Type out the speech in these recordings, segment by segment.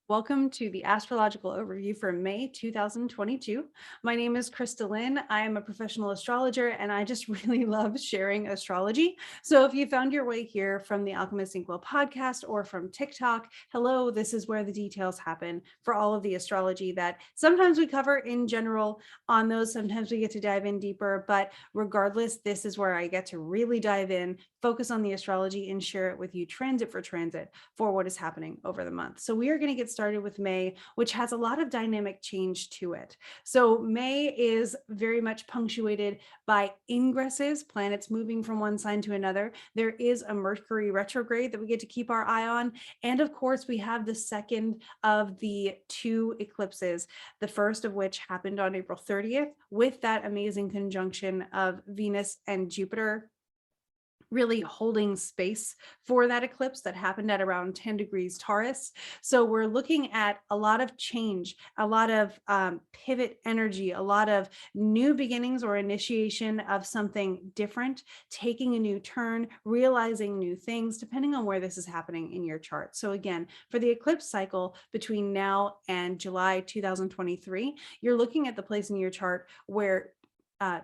Welcome to the Astrological Overview for May 2022. My name is Krista Lynn. I am a professional astrologer and I just really love sharing astrology. So if you found your way here from the Alchemist Inkwell podcast or from TikTok, hello, this is where the details happen for all of the astrology that sometimes we cover in general on those. Sometimes we get to dive in deeper, but regardless, this is where I get to really dive in, focus on the astrology and share it with you transit for transit for what is happening over the month. So we are going to get started with May, which has a lot of dynamic change to it. So May is very much punctuated by ingresses, planets moving from one sign to another. There is a Mercury retrograde that we get to keep our eye on. And of course, we have the second of the two eclipses, the first of which happened on April 30th with that amazing conjunction of Venus and Jupiter really holding space for that eclipse that happened at around 10 degrees Taurus. So we're looking at a lot of change, a lot of pivot energy, a lot of new beginnings or initiation of something different, taking a new turn, realizing new things, depending on where this is happening in your chart. So again, for the eclipse cycle between now and July 2023, you're looking at the place in your chart where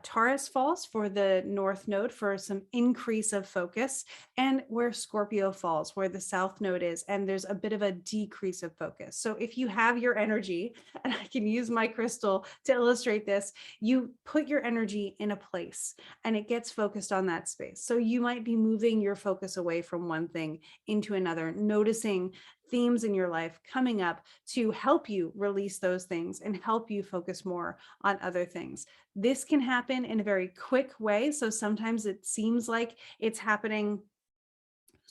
Taurus falls for the North Node for some increase of focus, and where Scorpio falls, where the South Node is, and there's a bit of a decrease of focus. So if you have your energy, and I can use my crystal to illustrate this, you put your energy in a place and it gets focused on that space. So you might be moving your focus away from one thing into another, noticing themes in your life coming up to help you release those things and help you focus more on other things. This can happen in a very quick way. So sometimes it seems like it's happening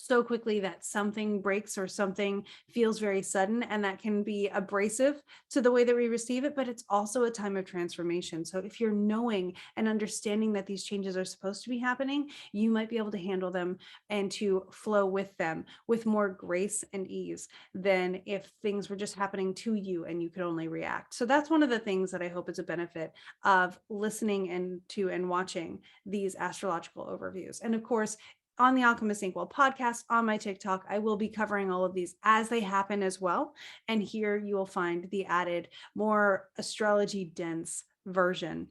so quickly that something breaks or something feels very sudden, and that can be abrasive to the way that we receive it, but it's also a time of transformation. So if you're knowing and understanding that these changes are supposed to be happening, you might be able to handle them and to flow with them with more grace and ease than if things were just happening to you and you could only react. So that's one of the things that I hope is a benefit of listening and watching these astrological overviews. And of course, on the Alchemist Inkwell podcast, on my TikTok, I will be covering all of these as they happen as well. And here you will find the added, more astrology dense version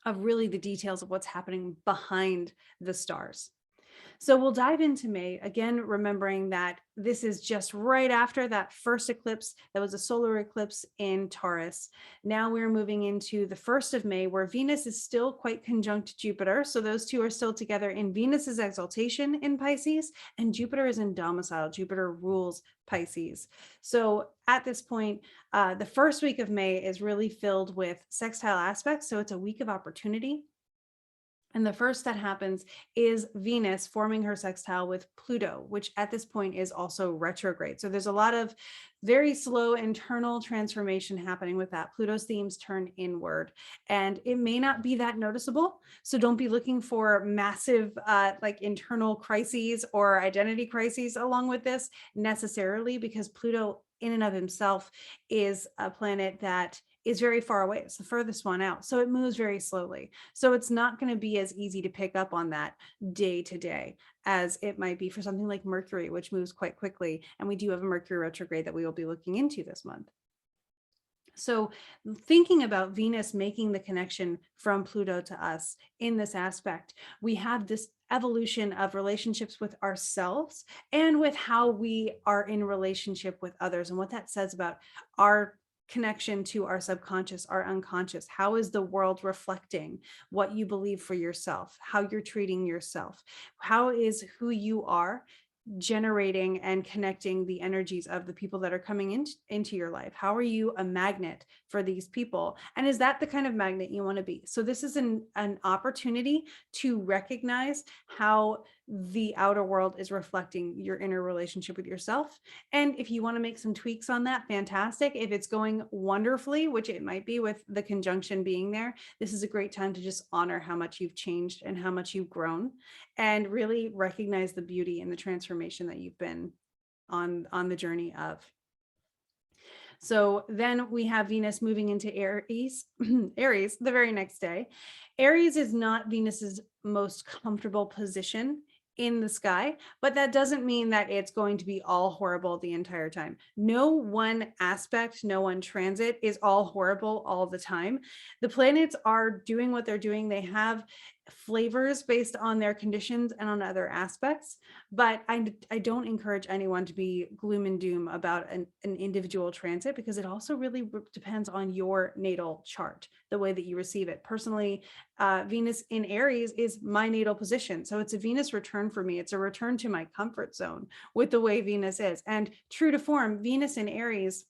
of really the details of what's happening behind the stars. So we'll dive into May, again, remembering that this is just right after that first eclipse that was a solar eclipse in Taurus. Now we're moving into the 1st of May, where Venus is still quite conjunct Jupiter. So those two are still together in Venus's exaltation in Pisces, and Jupiter is in domicile. Jupiter rules Pisces. So at this point, the first week of May is really filled with sextile aspects. So it's a week of opportunity. And the first that happens is Venus forming her sextile with Pluto, which at this point is also retrograde. So there's a lot of very slow internal transformation happening with that. Pluto's themes turn inward, and it may not be that noticeable. So don't be looking for massive like internal crises or identity crises along with this necessarily, because Pluto in and of himself is a planet that is very far away. It's the furthest one out. So it moves very slowly. So it's not going to be as easy to pick up on that day to day as it might be for something like Mercury, which moves quite quickly. And we do have a Mercury retrograde that we will be looking into this month. So thinking about Venus making the connection from Pluto to us in this aspect, we have this evolution of relationships with ourselves and with how we are in relationship with others, and what that says about our connection to our subconscious, our unconscious. How is the world reflecting what you believe for yourself, how you're treating yourself? How is who you are generating and connecting the energies of the people that are coming into your life? How are you a magnet for these people? And is that the kind of magnet you want to be? So this is an opportunity to recognize how the outer world is reflecting your inner relationship with yourself. And if you want to make some tweaks on that, fantastic. If it's going wonderfully, which it might be with the conjunction being there, this is a great time to just honor how much you've changed and how much you've grown, and really recognize the beauty and the transformation that you've been on the journey of. So then we have Venus moving into Aries, Aries the very next day. Aries is not Venus's most comfortable position in the sky, but that doesn't mean that it's going to be all horrible the entire time. No one aspect, no one transit is all horrible all the time. The planets are doing what they're doing. They have flavors based on their conditions and on other aspects, but I don't encourage anyone to be gloom and doom about an individual transit, because it also really depends on your natal chart, the way that you receive it. Personally, Venus in Aries is my natal position. So it's a Venus return for me. It's a return to my comfort zone with the way Venus is. And true to form, Venus in Aries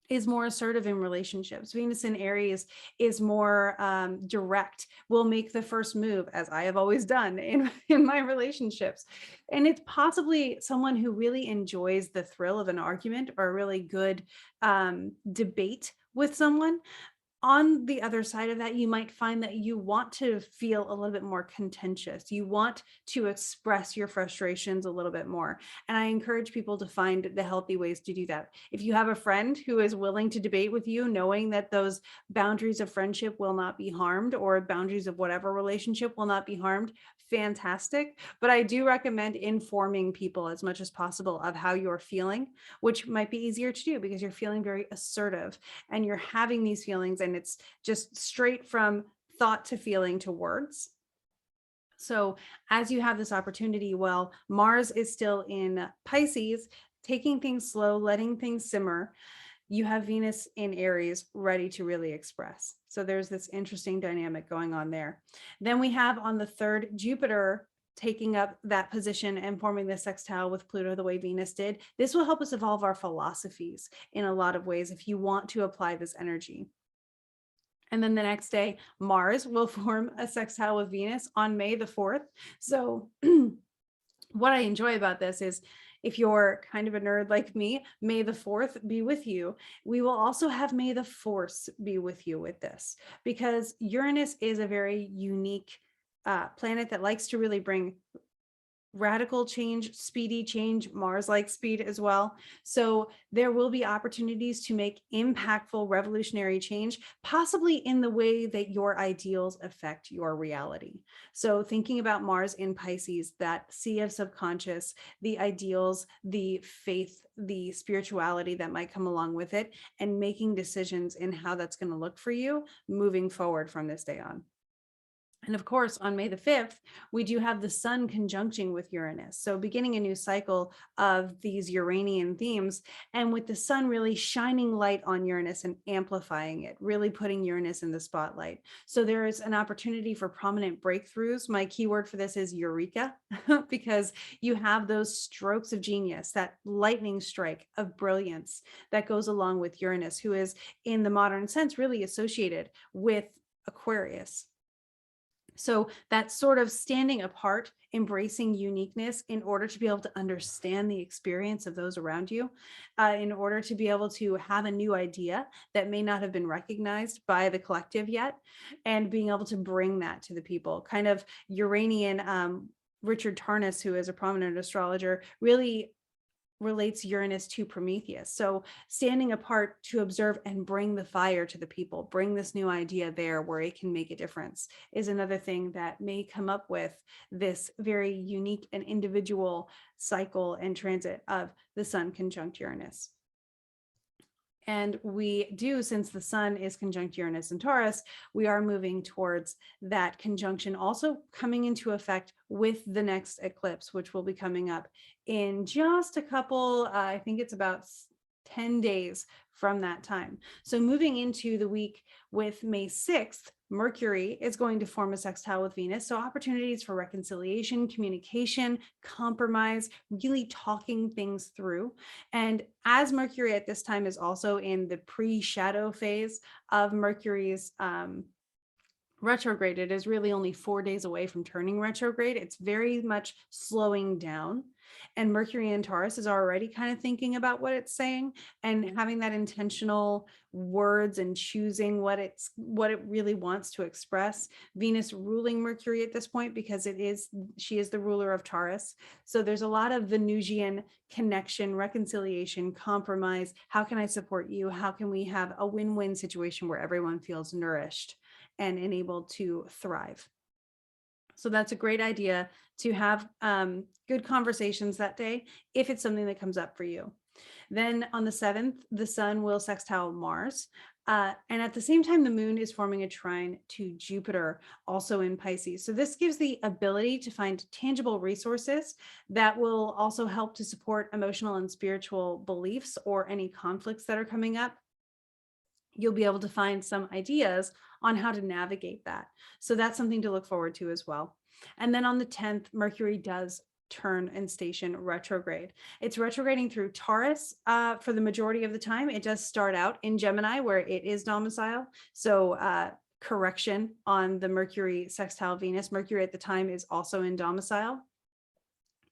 is more assertive in relationships. Venus in Aries is more direct, will make the first move, as I have always done in my relationships. And it's possibly someone who really enjoys the thrill of an argument or a really good debate with someone. On the other side of that, you might find that you want to feel a little bit more contentious. You want to express your frustrations a little bit more. And I encourage people to find the healthy ways to do that. If you have a friend who is willing to debate with you, knowing that those boundaries of friendship will not be harmed, or boundaries of whatever relationship will not be harmed, fantastic. But I do recommend informing people as much as possible of how you're feeling, which might be easier to do because you're feeling very assertive and you're having these feelings, and it's just straight from thought to feeling to words. So as you have this opportunity, well, Mars is still in Pisces, taking things slow, letting things simmer. You have Venus in Aries ready to really express. So there's this interesting dynamic going on there. Then we have on the 3rd, Jupiter taking up that position and forming the sextile with Pluto the way Venus did. This will help us evolve our philosophies in a lot of ways if you want to apply this energy. And then the next day, Mars will form a sextile with Venus on May the 4th. So what I enjoy about this is, if you're kind of a nerd like me, May the 4th be with you. We will also have May the Force be with you with this, because Uranus is a very unique planet that likes to really bring radical change, speedy change. Mars likes speed as well. So there will be opportunities to make impactful revolutionary change, possibly in the way that your ideals affect your reality. So thinking about Mars in Pisces, that sea of subconscious, the ideals, the faith, the spirituality that might come along with it, and making decisions in how that's going to look for you moving forward from this day on. And of course, on May the 5th, we do have the sun conjuncting with Uranus. So beginning a new cycle of these Uranian themes, and with the sun really shining light on Uranus and amplifying it, really putting Uranus in the spotlight. So there is an opportunity for prominent breakthroughs. My keyword for this is Eureka, because you have those strokes of genius, that lightning strike of brilliance that goes along with Uranus, who is in the modern sense really associated with Aquarius. So that sort of standing apart, embracing uniqueness in order to be able to understand the experience of those around you, in order to be able to have a new idea that may not have been recognized by the collective yet, and being able to bring that to the people. Kind of Uranian, Richard Tarnas, who is a prominent astrologer, really relates Uranus to Prometheus. So standing apart to observe and bring the fire to the people, bring this new idea there where it can make a difference, is another thing that may come up with this very unique and individual cycle and transit of the sun conjunct Uranus. And we do, since the sun is conjunct Uranus and Taurus, we are moving towards that conjunction also coming into effect with the next eclipse, which will be coming up in just a couple, I think it's about 10 days from that time. So moving into the week with May 6th, Mercury is going to form a sextile with Venus. So opportunities for reconciliation, communication, compromise, really talking things through. And as Mercury at this time is also in the pre-shadow phase of Mercury's retrograde, it is really only 4 days away from turning retrograde. It's very much slowing down. And Mercury in Taurus is already kind of thinking about what it's saying and having that intentional words and choosing what it really wants to express. Venus ruling Mercury at this point, because she is the ruler of Taurus. So there's a lot of Venusian connection, reconciliation, compromise. How can I support you? How can we have a win-win situation where everyone feels nourished and enabled to thrive? So that's a great idea to have good conversations that day if it's something that comes up for you. Then on the 7th, the sun will sextile Mars. And at the same time, the moon is forming a trine to Jupiter, also in Pisces. So this gives the ability to find tangible resources that will also help to support emotional and spiritual beliefs or any conflicts that are coming up. You'll be able to find some ideas on how to navigate that. So that's something to look forward to as well. And then on the 10th, Mercury does turn and station retrograde. It's retrograding through Taurus for the majority of the time. It does start out in Gemini where it is domicile. So correction on the Mercury sextile Venus. Mercury at the time is also in domicile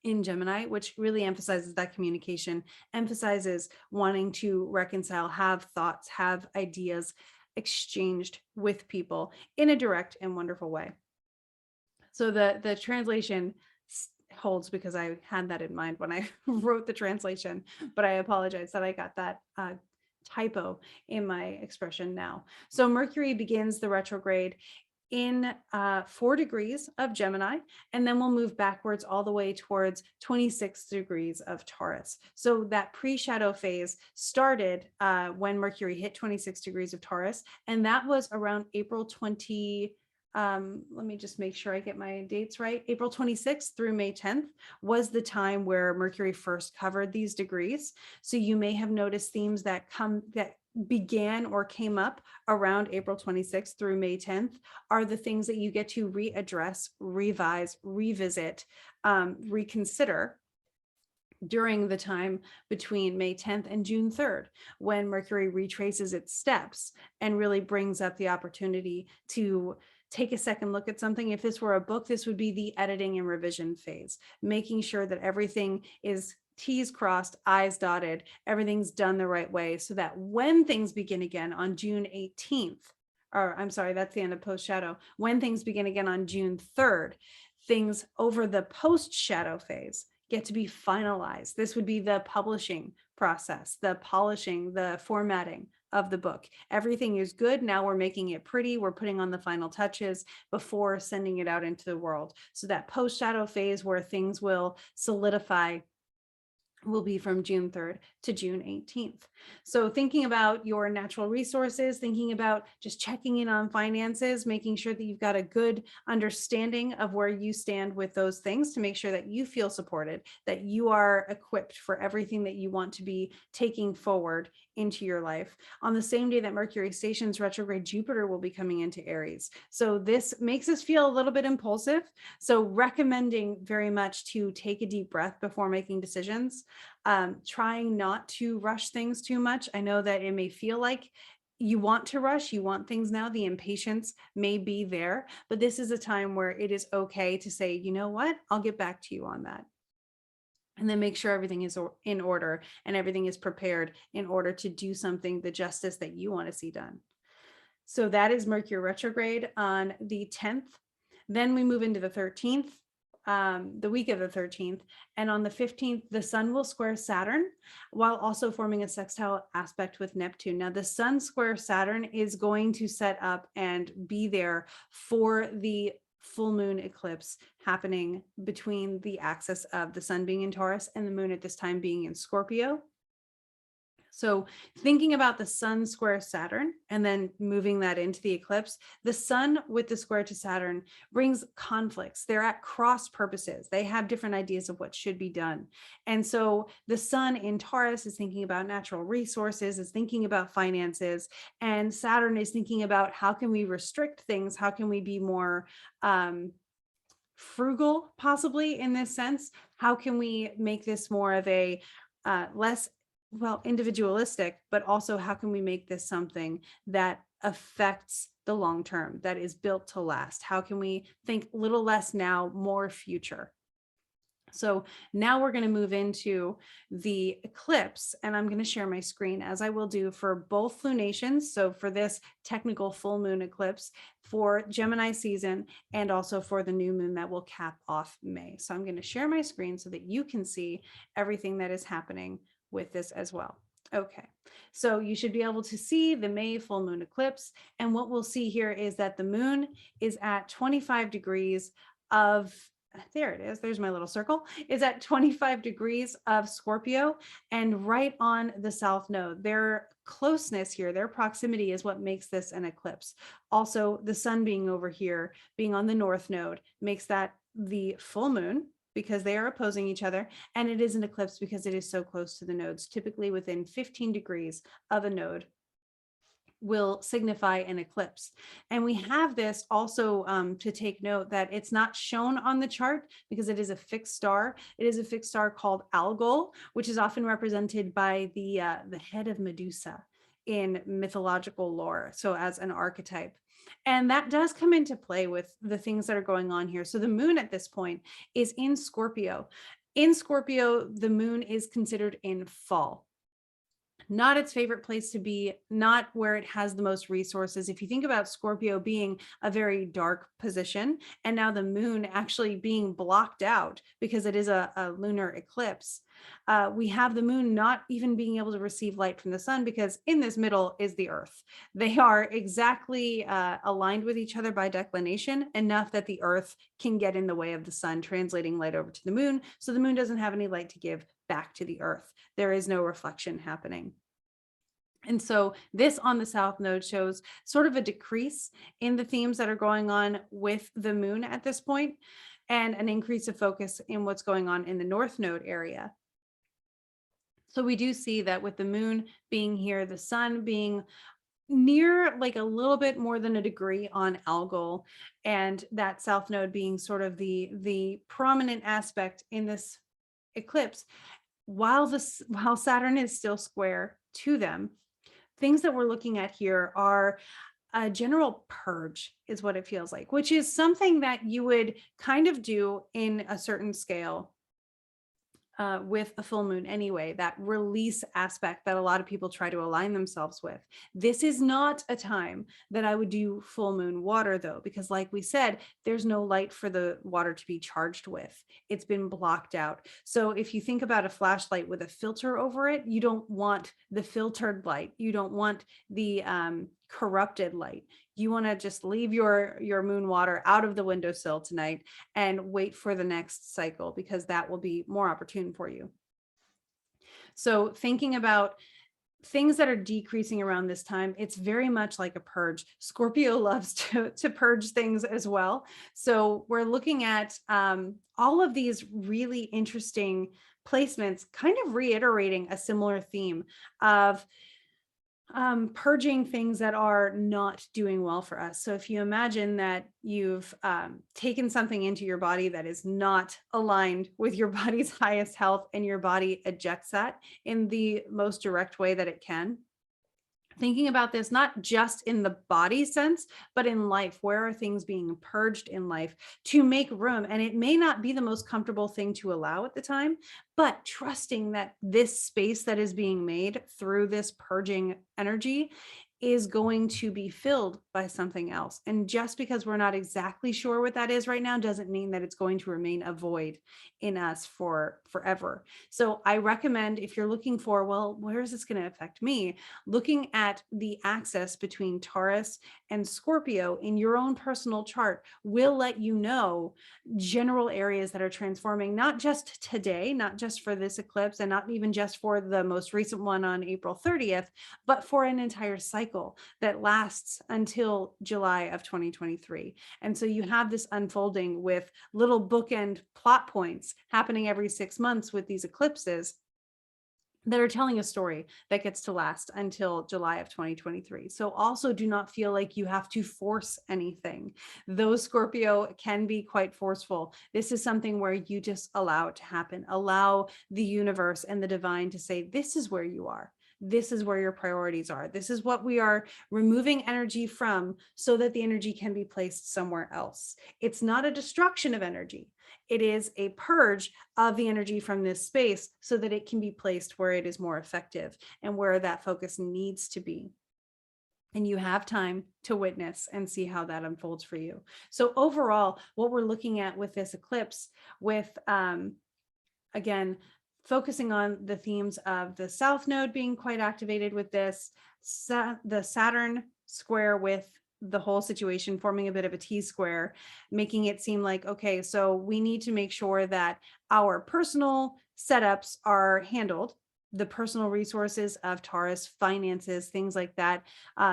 in Gemini, which really emphasizes that communication, emphasizes wanting to reconcile, have thoughts, have ideas exchanged with people in a direct and wonderful way. So the translation holds because I had that in mind when I wrote the translation, but I apologize that I got that typo in my expression now. So Mercury begins the retrograde in 4 degrees of Gemini, and then we'll move backwards all the way towards 26 degrees of Taurus. So that pre-shadow phase started when Mercury hit 26 degrees of Taurus, and that was around April 20. Let me just make sure I get my dates right. April 26th through May 10th was the time where Mercury first covered these degrees. So you may have noticed themes that began or came up around April 26th through May 10th are the things that you get to readdress, revise, revisit, reconsider during the time between May 10th and June 3rd, when Mercury retraces its steps and really brings up the opportunity to take a second look at something. If this were a book, this would be the editing and revision phase, making sure that everything is T's crossed, I's dotted, everything's done the right way, so that when things begin again on June 18th, or I'm sorry, that's the end of post shadow, when things begin again on June 3rd, things over the post shadow phase get to be finalized. This would be the publishing process, the polishing, the formatting of the book. Everything is good. Now we're making it pretty. We're putting on the final touches before sending it out into the world. So that post shadow phase where things will solidify will be from June 3rd to June 18th. So thinking about your natural resources, thinking about just checking in on finances, making sure that you've got a good understanding of where you stand with those things to make sure that you feel supported, that you are equipped for everything that you want to be taking forward into your life. On the same day that Mercury stations retrograde, Jupiter will be coming into Aries. So this makes us feel a little bit impulsive. So recommending very much to take a deep breath before making decisions, trying not to rush things too much. I know that it may feel like you want to rush, you want things now, the impatience may be there, but this is a time where it is okay to say, you know what, I'll get back to you on that. And then make sure everything is in order and everything is prepared in order to do something, the justice that you want to see done. So that is Mercury retrograde on the 10th. Then we move into the 13th, the week of the 13th. And on the 15th, the sun will square Saturn while also forming a sextile aspect with Neptune. Now, the sun square Saturn is going to set up and be there for the full moon eclipse happening between the axis of the sun being in Taurus and the moon at this time being in Scorpio. So thinking about the sun square Saturn and then moving that into the eclipse, the sun with the square to Saturn brings conflicts. They're at cross purposes. They have different ideas of what should be done. And so the sun in Taurus is thinking about natural resources, is thinking about finances, and Saturn is thinking about how can we restrict things? How can we be more frugal, possibly in this sense? How can we make this more of a less individualistic, but also how can we make this something that affects the long term, that is built to last? How can we think a little less now, more future? So now we're going to move into the eclipse, and I'm going to share my screen as I will do for both lunations. So for this technical full moon eclipse, for Gemini season, and also for the new moon that will cap off May. So I'm going to share my screen so that you can see everything that is happening with this as well. Okay, so you should be able to see the May full moon eclipse. And what we'll see here is that the moon is at 25 degrees of, there it is, there's my little circle, is at 25 degrees of Scorpio and right on the south node. Their closeness here, their proximity is what makes this an eclipse. Also, the sun being over here, being on the north node, makes that the full moon because they are opposing each other, and it is an eclipse because it is so close to the nodes, typically within 15 degrees of a node will signify an eclipse. And we have this also to take note that it's not shown on the chart because it is a fixed star. It is a fixed star called Algol, which is often represented by the head of Medusa in mythological lore, so as an archetype. And that does come into play with the things that are going on here. So the moon at this point is in Scorpio. In Scorpio, the moon is considered in fall. Not its favorite place to be, not where it has the most resources. If you think about Scorpio being a very dark position, and now the moon actually being blocked out because it is a lunar eclipse, we have the moon not even being able to receive light from the sun because in this middle is the earth. They are exactly aligned with each other by declination, enough that the earth can get in the way of the sun, translating light over to the moon. So the moon doesn't have any light to give back to the earth. There is no reflection happening. And so this on the south node shows sort of a decrease in the themes that are going on with the moon at this point, and an increase of focus in what's going on in the north node area. So we do see that with the moon being here, the sun being near like a little bit more than a degree on Algol, and that south node being sort of the prominent aspect in this eclipse, while Saturn is still square to them. Things that we're looking at here are a general purge is what it feels like, which is something that you would kind of do in a certain scale with a full moon anyway, that release aspect that a lot of people try to align themselves with. This is not a time that I would do full moon water though, because like we said, there's no light for the water to be charged with. It's been blocked out. So if you think about a flashlight with a filter over it, you don't want the filtered light. You don't want the corrupted light. You want to just leave your moon water out of the windowsill tonight and wait for the next cycle, because that will be more opportune for you. So thinking about things that are decreasing around this time, it's very much like a purge. Scorpio loves to purge things as well. So we're looking at all of these really interesting placements, kind of reiterating a similar theme of purging things that are not doing well for us. So if you imagine that you've taken something into your body that is not aligned with your body's highest health, and your body ejects that in the most direct way that it can. Thinking about this, not just in the body sense, but in life, where are things being purged in life to make room? And it may not be the most comfortable thing to allow at the time, but trusting that this space that is being made through this purging energy is going to be filled by something else. And just because we're not exactly sure what that is right now doesn't mean that it's going to remain a void in us for forever. So I recommend, if you're looking for, well, where is this going to affect me? Looking at the axis between Taurus and Scorpio in your own personal chart will let you know general areas that are transforming, not just today, not just for this eclipse, and not even just for the most recent one on April 30th, but for an entire cycle that lasts until July of 2023. And so you have this unfolding with little bookend plot points happening every 6 months with these eclipses that are telling a story that gets to last until July of 2023. So also do not feel like you have to force anything. Though Scorpio can be quite forceful, this is something where you just allow it to happen. Allow the universe and the divine to say, this is where you are. This is where your priorities are. This is what we are removing energy from so that the energy can be placed somewhere else. It's not a destruction of energy. It is a purge of the energy from this space so that it can be placed where it is more effective and where that focus needs to be. And you have time to witness and see how that unfolds for you. So overall, what we're looking at with this eclipse, with again, focusing on the themes of the south node being quite activated with this, the Saturn square with the whole situation, forming a bit of a T-square, making it seem like, okay, so we need to make sure that our personal setups are handled, the personal resources of Taurus, finances, things like that.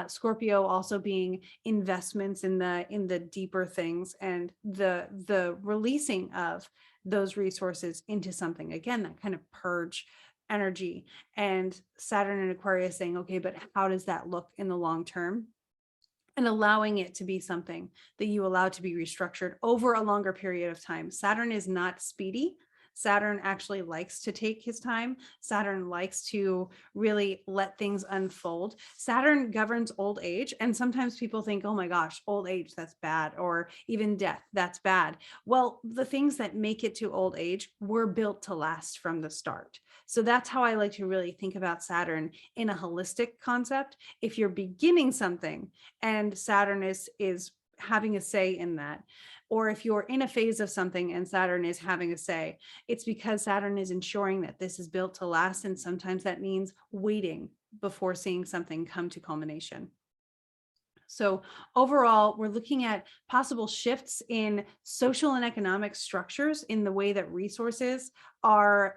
Scorpio also being investments in the deeper things, and the releasing of those resources into something, again, that kind of purge energy. And Saturn and Aquarius saying, okay, but how does that look in the long term? And allowing it to be something that you allow to be restructured over a longer period of time. Saturn is not speedy. Saturn actually likes to take his time. Saturn likes to really let things unfold. Saturn governs old age. And sometimes people think, oh my gosh, old age, that's bad. Or even death, that's bad. Well, the things that make it to old age were built to last from the start. So that's how I like to really think about Saturn in a holistic concept. If you're beginning something and Saturn is having a say in that, or if you're in a phase of something and Saturn is having a say, it's because Saturn is ensuring that this is built to last. And sometimes that means waiting before seeing something come to culmination. So overall, we're looking at possible shifts in social and economic structures in the way that resources are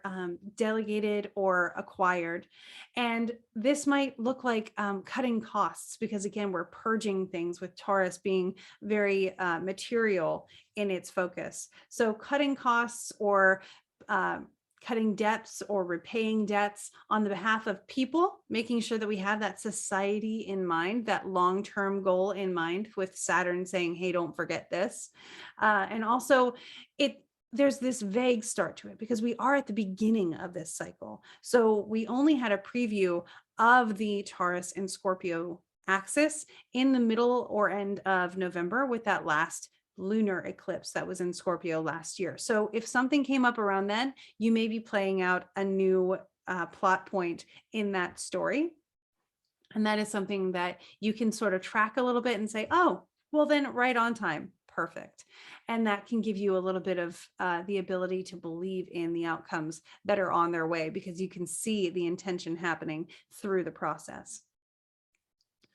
delegated or acquired. And this might look like cutting costs, because again, we're purging things, with Taurus being very material in its focus. So cutting costs, or cutting debts or repaying debts on the behalf of people, making sure that we have that society in mind, that long-term goal in mind, with Saturn saying, hey, don't forget this. And also there's this vague start to it because we are at the beginning of this cycle. So we only had a preview of the Taurus and Scorpio axis in the middle or end of November, with that last lunar eclipse that was in Scorpio last year. So if something came up around then, you may be playing out a new plot point in that story. And that is something that you can sort of track a little bit and say, oh, well then right on time. Perfect. And that can give you a little bit of the ability to believe in the outcomes that are on their way, because you can see the intention happening through the process.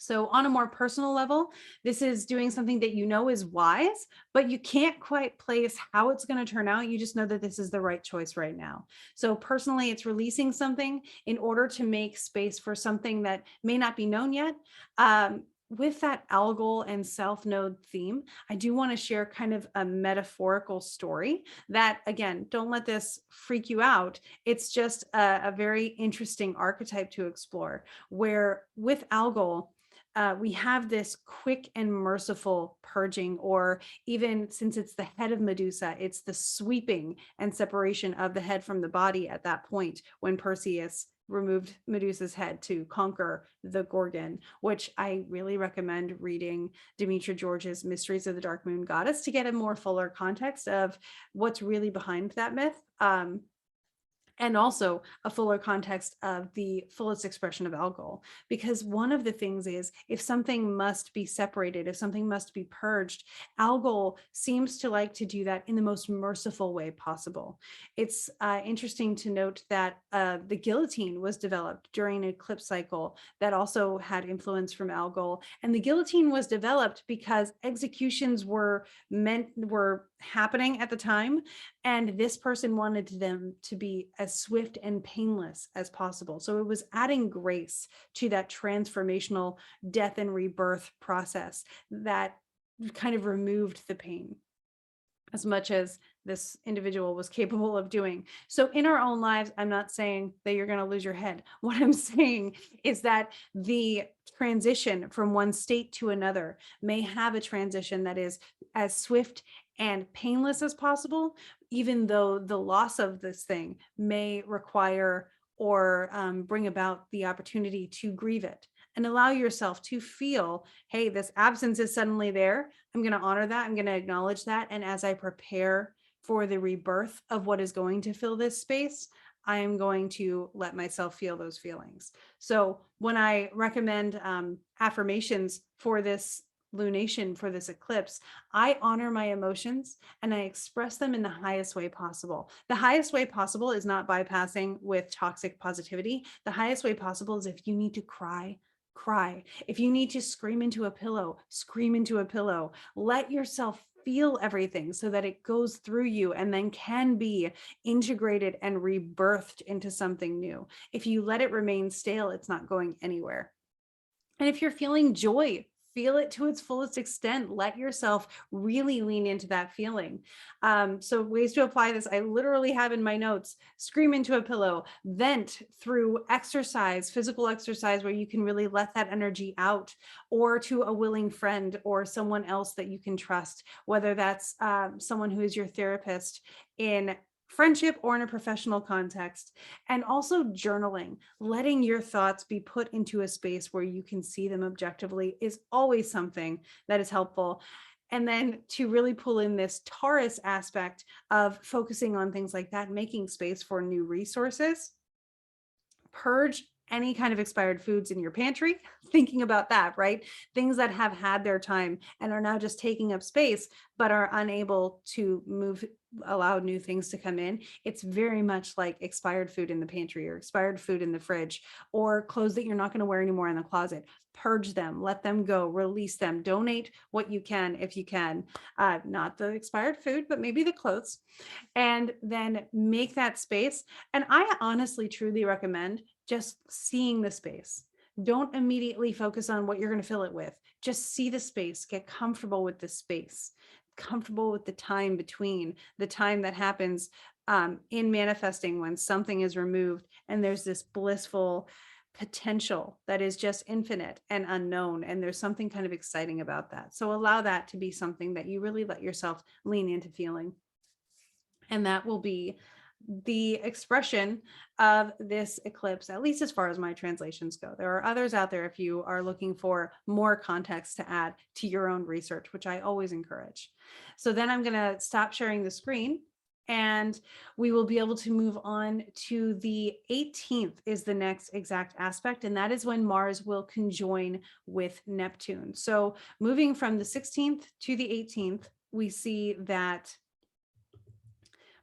So on a more personal level, this is doing something that you know is wise, but you can't quite place how it's going to turn out. You just know that this is the right choice right now. So personally, it's releasing something in order to make space for something that may not be known yet. With that algal and self node theme, I do want to share kind of a metaphorical story that, again, don't let this freak you out. It's just a very interesting archetype to explore, where with algal, we have this quick and merciful purging, or even, since it's the head of Medusa, it's the sweeping and separation of the head from the body at that point when Perseus removed Medusa's head to conquer the Gorgon, which I really recommend reading Demetra George's Mysteries of the Dark Moon Goddess to get a more fuller context of what's really behind that myth. And also a fuller context of the fullest expression of algal. Because one of the things is, if something must be separated, if something must be purged, algal seems to like to do that in the most merciful way possible. It's interesting to note that the guillotine was developed during an eclipse cycle that also had influence from algal. And the guillotine was developed because executions were happening at the time, and this person wanted them to be as swift and painless as possible. So it was adding grace to that transformational death and rebirth process that kind of removed the pain as much as this individual was capable of doing. So in our own lives, I'm not saying that you're going to lose your head. What I'm saying is that the transition from one state to another may have a transition that is as swift and painless as possible, even though the loss of this thing may require or bring about the opportunity to grieve it. And allow yourself to feel, hey, this absence is suddenly there. I'm going to honor that. I'm going to acknowledge that. And as I prepare for the rebirth of what is going to fill this space, I am going to let myself feel those feelings. So when I recommend affirmations for this lunation, for this eclipse, I honor my emotions and I express them in the highest way possible. The highest way possible is not bypassing with toxic positivity. The highest way possible is, if you need to cry, cry. If you need to scream into a pillow, scream into a pillow. Let yourself feel everything so that it goes through you and then can be integrated and rebirthed into something new. If you let it remain stale, it's not going anywhere. And if you're feeling joy, feel it to its fullest extent. Let yourself really lean into that feeling. So ways to apply this, I literally have in my notes: scream into a pillow, vent through exercise, physical exercise where you can really let that energy out, or to a willing friend or someone else that you can trust, whether that's someone who is your therapist in friendship or in a professional context. And also journaling, letting your thoughts be put into a space where you can see them objectively is always something that is helpful. And then to really pull in this Taurus aspect of focusing on things like that, making space for new resources. Purge any kind of expired foods in your pantry, thinking about that, right? Things that have had their time and are now just taking up space, but are unable to move, allow new things to come in. It's very much like expired food in the pantry or expired food in the fridge, or clothes that you're not going to wear anymore in the closet. Purge them, let them go, release them, donate what you can if you can, not the expired food, but maybe the clothes, and then make that space. And I honestly, truly recommend just seeing the space. Don't immediately focus on what you're going to fill it with. Just see the space, get comfortable with the space, comfortable with the time between, the time that happens in manifesting when something is removed and there's this blissful potential that is just infinite and unknown. And there's something kind of exciting about that. So allow that to be something that you really let yourself lean into feeling. And that will be the expression of this eclipse, at least as far as my translations go. There are others out there if you are looking for more context to add to your own research, which I always encourage. So then I'm going to stop sharing the screen and we will be able to move on to the 18th is the next exact aspect. And that is when Mars will conjoin with Neptune. So moving from the 16th to the 18th, we see that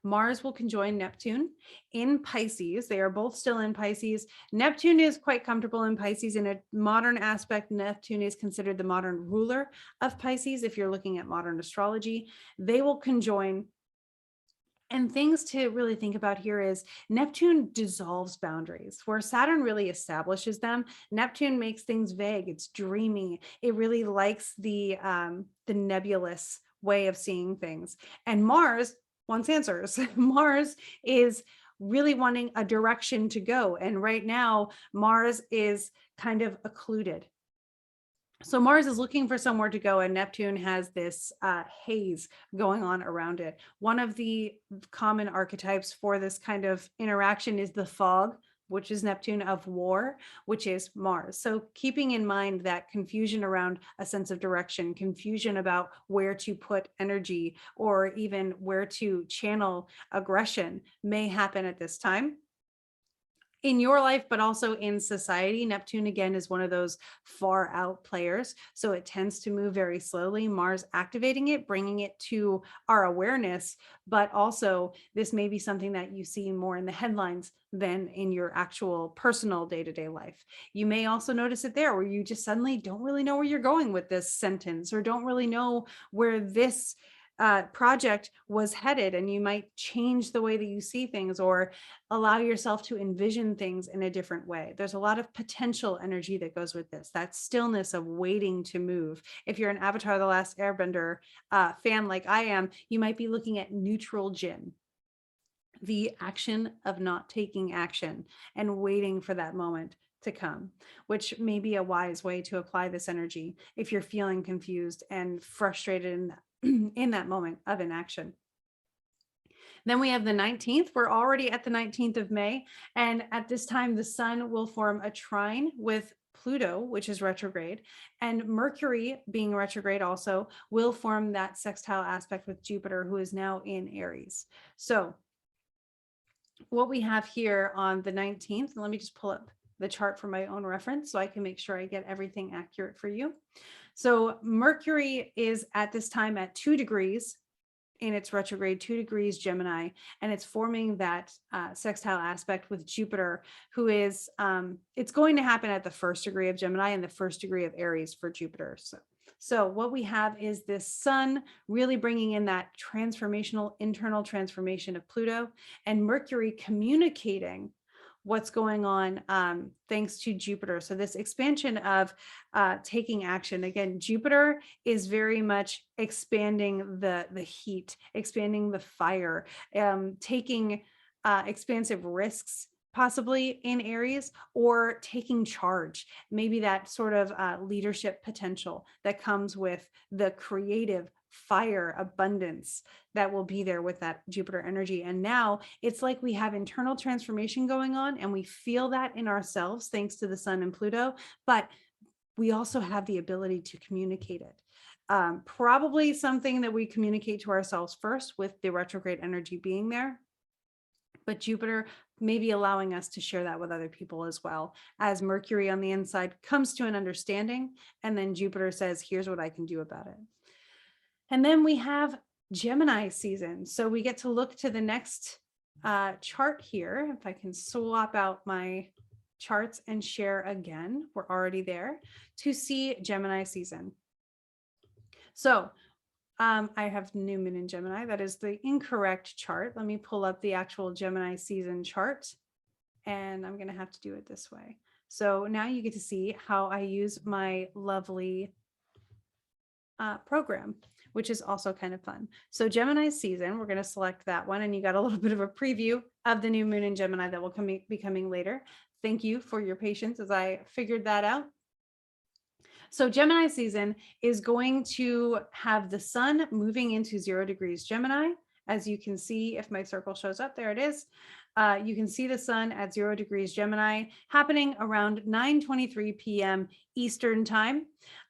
Mars will conjoin Neptune in Pisces. They are both still in Pisces. Neptune is quite comfortable in Pisces. In a modern aspect, Neptune is considered the modern ruler of Pisces. If you're looking at modern astrology, they will conjoin. And things to really think about here is Neptune dissolves boundaries, where Saturn really establishes them. Neptune makes things vague. It's dreamy. It really likes the nebulous way of seeing things. And Mars wants answers. Mars is really wanting a direction to go. And right now, Mars is kind of occluded. So Mars is looking for somewhere to go, and Neptune has this haze going on around it. One of the common archetypes for this kind of interaction is the fog, which is Neptune, of war, which is Mars. So keeping in mind that confusion around a sense of direction, confusion about where to put energy, or even where to channel aggression may happen at this time in your life, but also in society. Neptune, again, is one of those far out players. So it tends to move very slowly. Mars activating it, bringing it to our awareness, but also this may be something that you see more in the headlines than in your actual personal day-to-day life. You may also notice it there, where you just suddenly don't really know where you're going with this sentence, or don't really know where this project was headed, and you might change the way that you see things, or allow yourself to envision things in a different way. There's a lot of potential energy that goes with this, that stillness of waiting to move. If you're an Avatar: The Last Airbender fan like I am, you might be looking at neutral Jin, the action of not taking action and waiting for that moment to come, which may be a wise way to apply this energy if you're feeling confused and frustrated in that moment of inaction. Then we have the 19th. We're already at the 19th of May. And at this time, the sun will form a trine with Pluto, which is retrograde, and Mercury, being retrograde also, will form that sextile aspect with Jupiter, who is now in Aries. So what we have here on the 19th, and let me just pull up the chart for my own reference so I can make sure I get everything accurate for you. So Mercury is at this time at 2 degrees in its retrograde 2 degrees Gemini, and it's forming that sextile aspect with Jupiter, who is, it's going to happen at the 1st degree of Gemini and the 1st degree of Aries for Jupiter. So what we have is this sun really bringing in that transformational internal transformation of Pluto, and Mercury communicating what's going on thanks to Jupiter. So this expansion of taking action. Again, Jupiter is very much expanding the heat, expanding the fire, taking expansive risks, possibly in Aries, or taking charge, maybe that sort of leadership potential that comes with the creative fire abundance that will be there with that Jupiter energy. And now it's like we have internal transformation going on, and we feel that in ourselves thanks to the sun and Pluto, but we also have the ability to communicate it. Probably something that we communicate to ourselves first with the retrograde energy being there, but Jupiter may be allowing us to share that with other people as well, as Mercury on the inside comes to an understanding, and then Jupiter says, here's what I can do about it. And then we have Gemini season. So we get to look to the next chart here. If I can swap out my charts and share again, we're already there to see Gemini season. So I have new moon in Gemini. That is the incorrect chart. Let me pull up the actual Gemini season chart, and I'm going to have to do it this way. So now you get to see how I use my lovely program, which is also kind of fun. So Gemini season, we're going to select that one, and you got a little bit of a preview of the new moon in Gemini that will be coming later. Thank you for your patience as I figured that out. So Gemini season is going to have the sun moving into 0 degrees Gemini. As you can see, if my circle shows up, there it is. You can see the sun at 0 degrees Gemini happening around 9:23 p.m. Eastern time.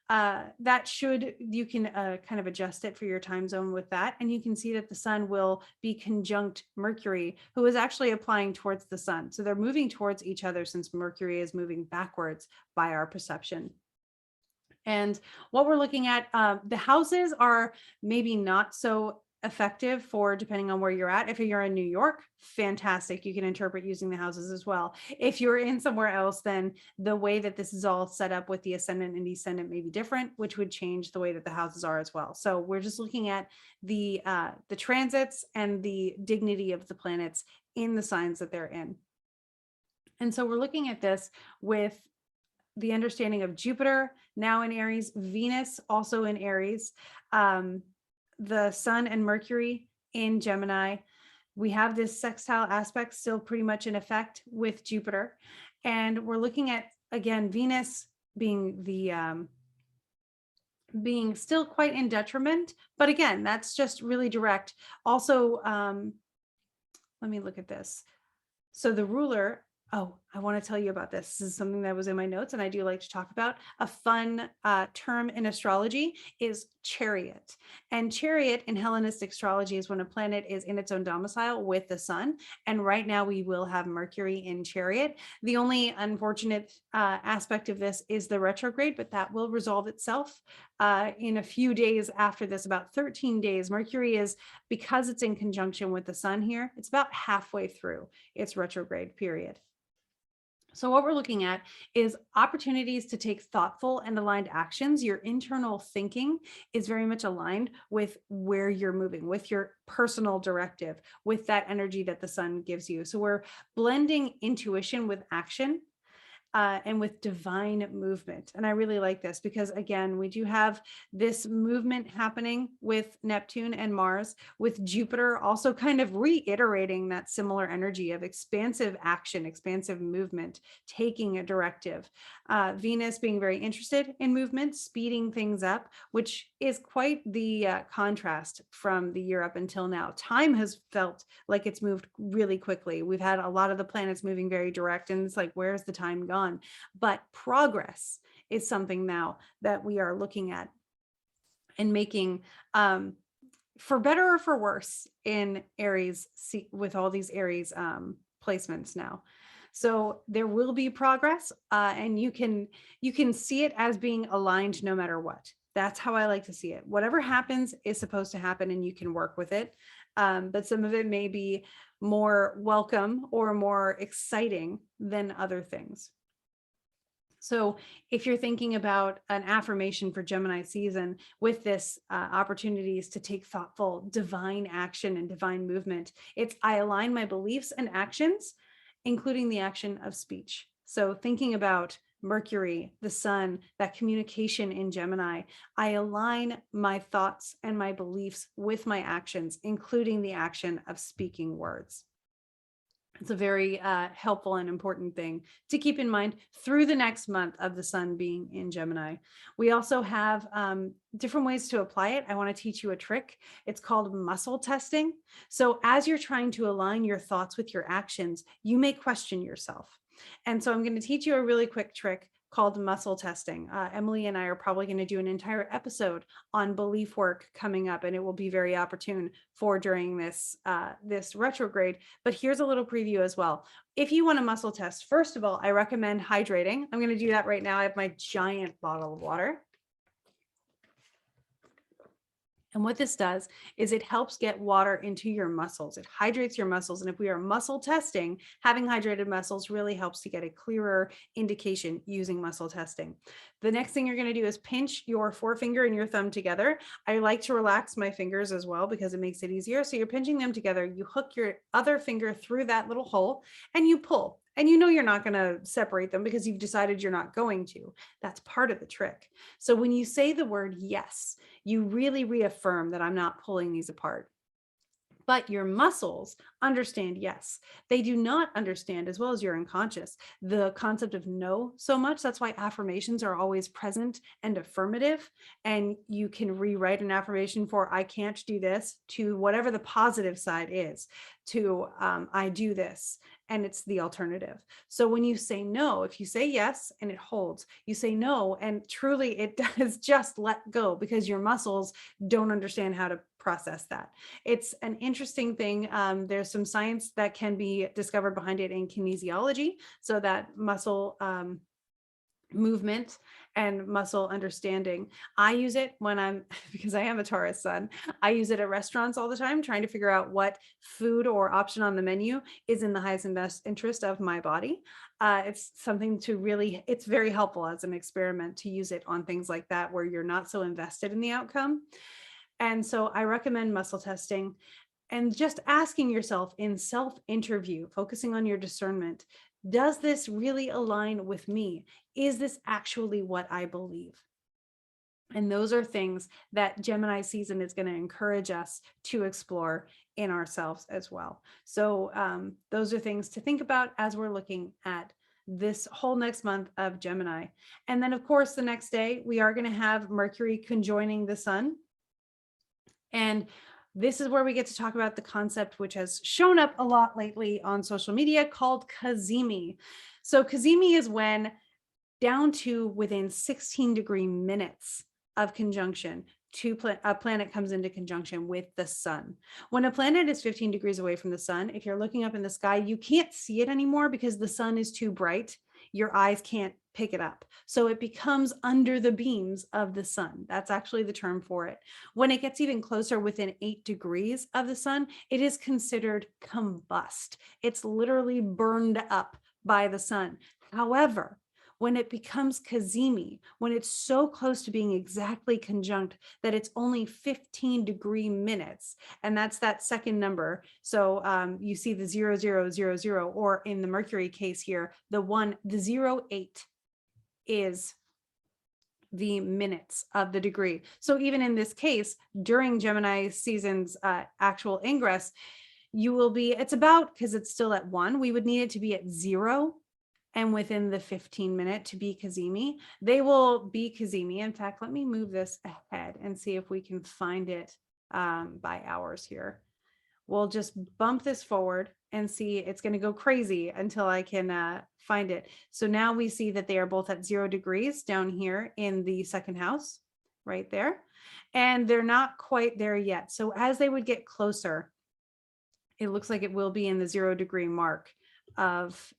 That you can kind of adjust it for your time zone with that. And you can see that the sun will be conjunct Mercury, who is actually applying towards the sun. So they're moving towards each other since Mercury is moving backwards by our perception. And what we're looking at, the houses are maybe not so effective for depending on where you're at. If you're in New York, fantastic. You can interpret using the houses as well. If you're in somewhere else, then the way that this is all set up with the ascendant and descendant may be different, which would change the way that the houses are as well. So we're just looking at the transits and the dignity of the planets in the signs that they're in. And so we're looking at this with the understanding of Jupiter now in Aries, Venus also in Aries, the sun and Mercury in Gemini. We have this sextile aspect still pretty much in effect with Jupiter. And we're looking at, again, Venus being being still quite in detriment, but again, that's just really direct. Also, let me look at this. So the ruler, I want to tell you about this. This is something that was in my notes and I do like to talk about. A fun term in astrology is chariot. And chariot in Hellenistic astrology is when a planet is in its own domicile with the sun. And right now we will have Mercury in chariot. The only unfortunate aspect of this is the retrograde, but that will resolve itself in a few days after this, about 13 days. Mercury is, because it's in conjunction with the sun here, it's about halfway through its retrograde period. So what we're looking at is opportunities to take thoughtful and aligned actions. Your internal thinking is very much aligned with where you're moving, with your personal directive, with that energy that the sun gives you. So we're blending intuition with action. And with divine movement. And I really like this because, again, we do have this movement happening with Neptune and Mars, with Jupiter also kind of reiterating that similar energy of expansive action, expansive movement, taking a directive. Venus being very interested in movement, speeding things up, which is quite the contrast from the year up until now. Time has felt like it's moved really quickly. We've had a lot of the planets moving very direct, and it's like, where's the time gone? But progress is something now that we are looking at and making for better or for worse in Aries, with all these Aries placements now. So there will be progress, and you can see it as being aligned no matter what. That's how I like to see it. Whatever happens is supposed to happen and you can work with it. But some of it may be more welcome or more exciting than other things. So if you're thinking about an affirmation for Gemini season with this opportunities to take thoughtful divine action and divine movement, it's I align my beliefs and actions, including the action of speech. So thinking about Mercury, the sun, that communication in Gemini, I align my thoughts and my beliefs with my actions, including the action of speaking words. It's a very helpful and important thing to keep in mind through the next month of the sun being in Gemini. We also have different ways to apply it. I want to teach you a trick. It's called muscle testing. So as you're trying to align your thoughts with your actions, you may question yourself. And so I'm going to teach you a really quick trick called muscle testing. Emily and I are probably going to do an entire episode on belief work coming up, and it will be very opportune for during this this retrograde. But here's a little preview as well. If you want a muscle test, first of all, I recommend hydrating. I'm going to do that right now. I have my giant bottle of water. And what this does is it helps get water into your muscles. It hydrates your muscles. And if we are muscle testing, having hydrated muscles really helps to get a clearer indication using muscle testing. The next thing you're going to do is pinch your forefinger and your thumb together. I like to relax my fingers as well because it makes it easier. So you're pinching them together. You hook your other finger through that little hole and you pull. And you know you're not going to separate them because you've decided you're not going to. That's part of the trick. So when you say the word yes, you really reaffirm that I'm not pulling these apart. But your muscles understand yes. They do not understand, as well as your unconscious, the concept of no so much. That's why affirmations are always present and affirmative. And you can rewrite an affirmation for I can't do this to whatever the positive side is, to I do this. And it's the alternative. So when you say no, if you say yes and it holds, you say no, and truly it does just let go because your muscles don't understand how to process that. It's an interesting thing. There's some science that can be discovered behind it in kinesiology. So that muscle movement and muscle understanding. I use it when I'm, because I am a Taurus sun, I use it at restaurants all the time, trying to figure out what food or option on the menu is in the highest and best interest of my body. It's something to really, it's very helpful as an experiment to use it on things like that, where you're not so invested in the outcome. And so I recommend muscle testing and just asking yourself in self-interview, focusing on your discernment. Does this really align with me? Is this actually what I believe? And those are things that Gemini season is going to encourage us to explore in ourselves as well. So those are things to think about as we're looking at this whole next month of Gemini. And then, of course, the next day, we are going to have Mercury conjoining the sun. And this is where we get to talk about the concept which has shown up a lot lately on social media called cazimi. So cazimi is when down to within 16-degree minutes of conjunction, a planet comes into conjunction with the sun. When a planet is 15 degrees away from the sun, if you're looking up in the sky, you can't see it anymore because the sun is too bright. Your eyes can't pick it up. So it becomes under the beams of the sun. That's actually the term for it. When it gets even closer within 8 degrees of the sun, it is considered combust. It's literally burned up by the sun. However, when it becomes cazimi, when it's so close to being exactly conjunct that it's only 15-degree minutes, and that's that second number. So you see the 0000, or in the Mercury case here, the 08 is the minutes of the degree. So even in this case, during Gemini season's actual ingress, you will be, it's about, because it's still at 1, we would need it to be at 0 and within the 15-minute to be cazimi. They will be cazimi. In fact, let me move this ahead and see if we can find it by hours here. We'll just bump this forward and see. It's going to go crazy until I can find it. So now we see that they are both at 0 degrees down here in the second house, right there. And they're not quite there yet. So as they would get closer, it looks like it will be in the 0 degree mark of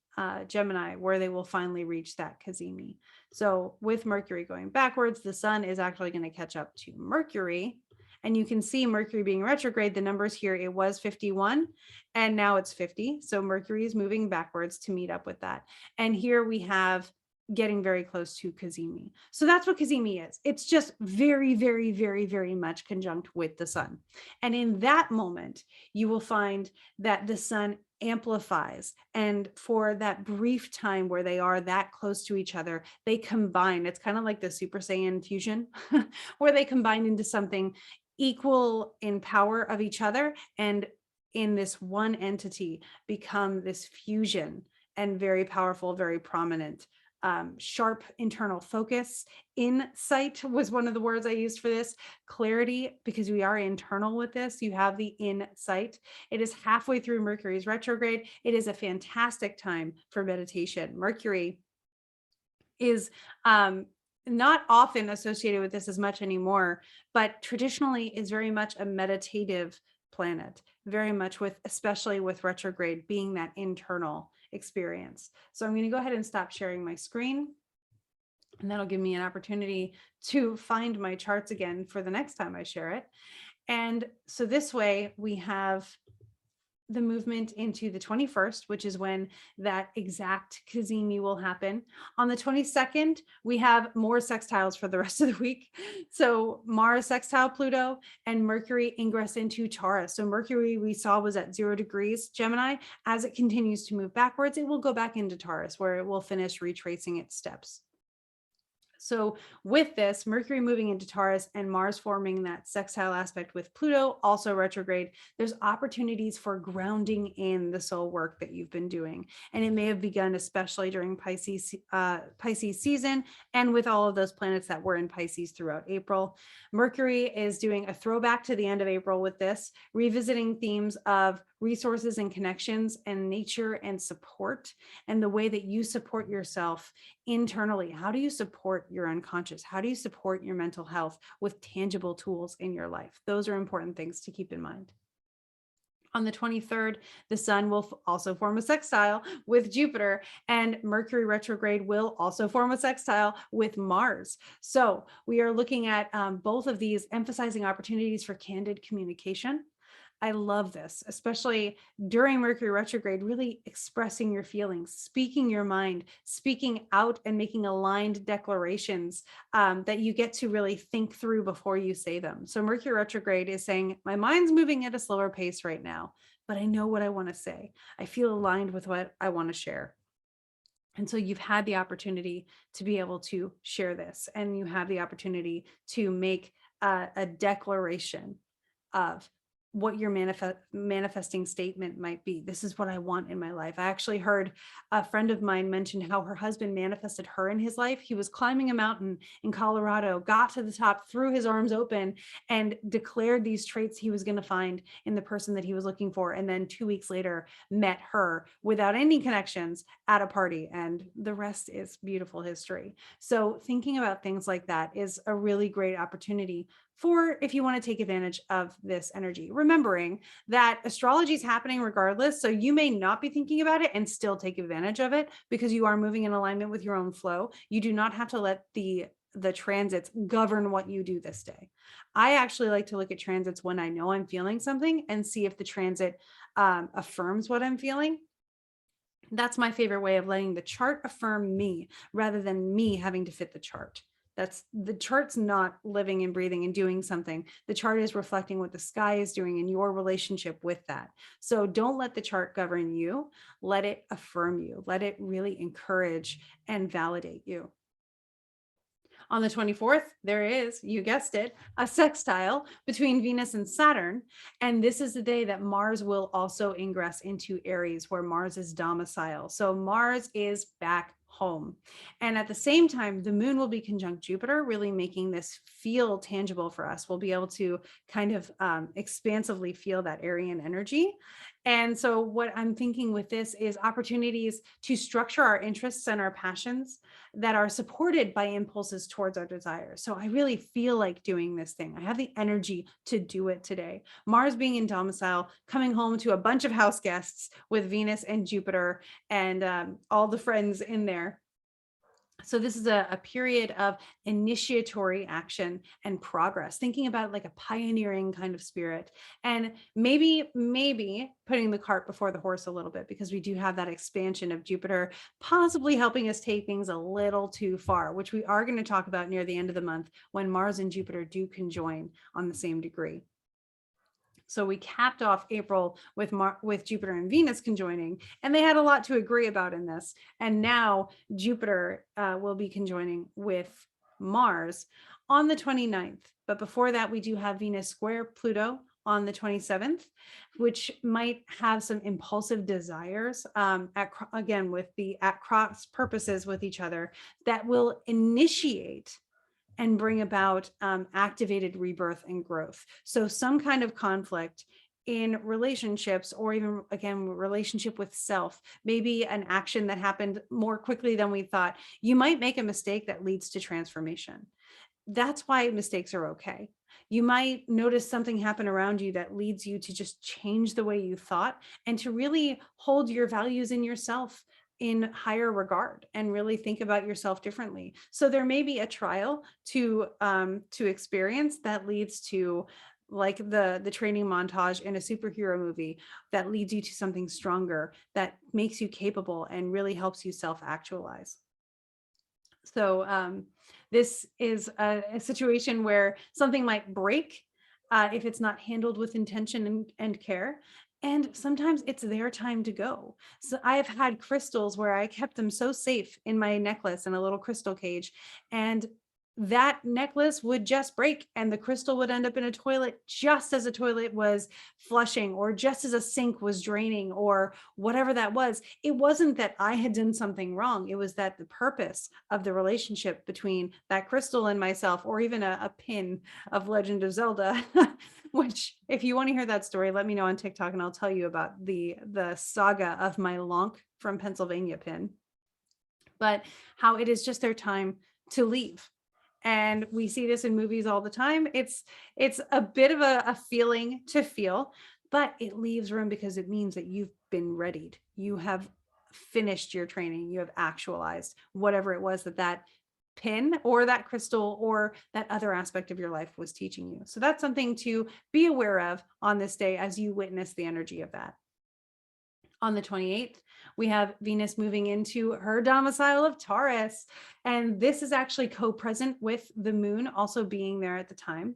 Gemini, where they will finally reach that cazimi. So with Mercury going backwards, the sun is actually going to catch up to Mercury. And you can see Mercury being retrograde, the numbers here, it was 51 and now it's 50. So Mercury is moving backwards to meet up with that. And here we have getting very close to cazimi. So that's what cazimi is. It's just very, very, very, very much conjunct with the sun. And in that moment, you will find that the sun amplifies, and for that brief time where they are that close to each other, they combine. It's kind of like the Super Saiyan fusion where they combine into something equal in power of each other, and in this one entity become this fusion, and very powerful, very prominent. Sharp internal focus. Insight was one of the words I used for this. Clarity, because we are internal with this. You have the insight. It is halfway through Mercury's retrograde. It is a fantastic time for meditation. Mercury is not often associated with this as much anymore, but traditionally is very much a meditative planet, very much with, especially with retrograde being that internal experience. So I'm going to go ahead and stop sharing my screen, and that'll give me an opportunity to find my charts again for the next time I share it. And so this way we have the movement into the 21st, which is when that exact cazimi will happen. On the 22nd, we have more sextiles for the rest of the week. So Mars sextile Pluto and Mercury ingress into Taurus. So Mercury we saw was at 0 degrees Gemini. As it continues to move backwards, it will go back into Taurus, where it will finish retracing its steps. So with this, Mercury moving into Taurus and Mars forming that sextile aspect with Pluto, also retrograde, there's opportunities for grounding in the soul work that you've been doing. And it may have begun especially during Pisces season, and with all of those planets that were in Pisces throughout April. Mercury is doing a throwback to the end of April with this, revisiting themes of resources and connections and nature and support, and the way that you support yourself internally. How do you support your unconscious? How do you support your mental health with tangible tools in your life? Those are important things to keep in mind. On the 23rd, the sun will also form a sextile with Jupiter, and Mercury retrograde will also form a sextile with Mars. So we are looking at both of these, emphasizing opportunities for candid communication. I love this, especially during Mercury retrograde, really expressing your feelings, speaking your mind, speaking out, and making aligned declarations that you get to really think through before you say them. So Mercury retrograde is saying, my mind's moving at a slower pace right now, but I know what I want to say. I feel aligned with what I want to share. And so you've had the opportunity to be able to share this, and you have the opportunity to make a declaration of what your manifesting statement might be. This is what I want in my life. I actually heard a friend of mine mention how her husband manifested her in his life. He was climbing a mountain in Colorado, got to the top, threw his arms open, and declared these traits he was going to find in the person that he was looking for. And then 2 weeks later, met her without any connections at a party. And the rest is beautiful history. So thinking about things like that is a really great opportunity for if you want to take advantage of this energy, remembering that astrology is happening regardless. So you may not be thinking about it and still take advantage of it because you are moving in alignment with your own flow. You do not have to let the transits govern what you do this day. I actually like to look at transits when I know I'm feeling something and see if the transit affirms what I'm feeling. That's my favorite way of letting the chart affirm me rather than me having to fit the chart. That's the chart's not living and breathing and doing something. The chart is reflecting what the sky is doing in your relationship with that. So don't let the chart govern you. Let it affirm you. Let it really encourage and validate you. On the 24th, there is, you guessed it, a sextile between Venus and Saturn. And this is the day that Mars will also ingress into Aries, where Mars is domicile. So Mars is back home. And at the same time, the moon will be conjunct Jupiter, really making this feel tangible for us. We'll be able to kind of expansively feel that Arian energy. And so what I'm thinking with this is opportunities to structure our interests and our passions that are supported by impulses towards our desires. So I really feel like doing this thing. I have the energy to do it today. Mars being in domicile, coming home to a bunch of house guests with Venus and Jupiter and all the friends in there. So this is a period of initiatory action and progress, thinking about like a pioneering kind of spirit, and maybe putting the cart before the horse a little bit, because we do have that expansion of Jupiter possibly helping us take things a little too far, which we are going to talk about near the end of the month when Mars and Jupiter do conjoin on the same degree. So we capped off April with Jupiter and Venus conjoining, and they had a lot to agree about in this. And now Jupiter will be conjoining with Mars on the 29th. But before that, we do have Venus square Pluto on the 27th, which might have some impulsive desires again, with the at cross purposes with each other that will initiate and bring about activated rebirth and growth. So some kind of conflict in relationships, or even again, relationship with self, maybe an action that happened more quickly than we thought. You might make a mistake that leads to transformation. That's why mistakes are okay. You might notice something happen around you that leads you to just change the way you thought and to really hold your values in yourself in higher regard and really think about yourself differently. So there may be a trial to experience that leads to, like the training montage in a superhero movie, that leads you to something stronger, that makes you capable and really helps you self-actualize. So this is a situation where something might break if it's not handled with intention and care. And sometimes it's their time to go. So I've had crystals where I kept them so safe in my necklace in a little crystal cage, and that necklace would just break and the crystal would end up in a toilet just as a toilet was flushing, or just as a sink was draining, or whatever that was. It wasn't that I had done something wrong. It was that the purpose of the relationship between that crystal and myself, or even a pin of Legend of Zelda, which if you want to hear that story, let me know on TikTok and I'll tell you about the saga of my Lonk from Pennsylvania pin. But how it is just their time to leave. And we see this in movies all the time. It's a bit of a feeling to feel, but it leaves room because it means that you've been readied. You have finished your training. You have actualized whatever it was that pin or that crystal or that other aspect of your life was teaching you. So that's something to be aware of on this day as you witness the energy of that. On the 28th, we have Venus moving into her domicile of Taurus. And this is actually co-present with the moon also being there at the time,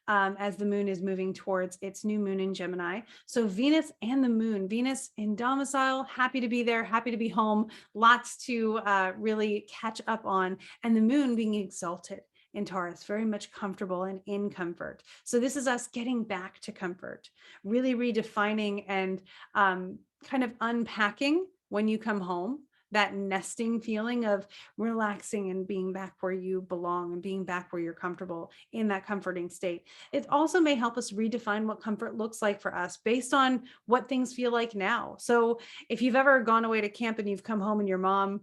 as the moon is moving towards its new moon in Gemini. So Venus and the moon, Venus in domicile, happy to be there, happy to be home, lots to really catch up on, and the moon being exalted in Taurus, very much comfortable and in comfort. So this is us getting back to comfort, really redefining and kind of unpacking when you come home, that nesting feeling of relaxing and being back where you belong and being back where you're comfortable in that comforting state. It also may help us redefine what comfort looks like for us based on what things feel like now. So if you've ever gone away to camp and you've come home and your mom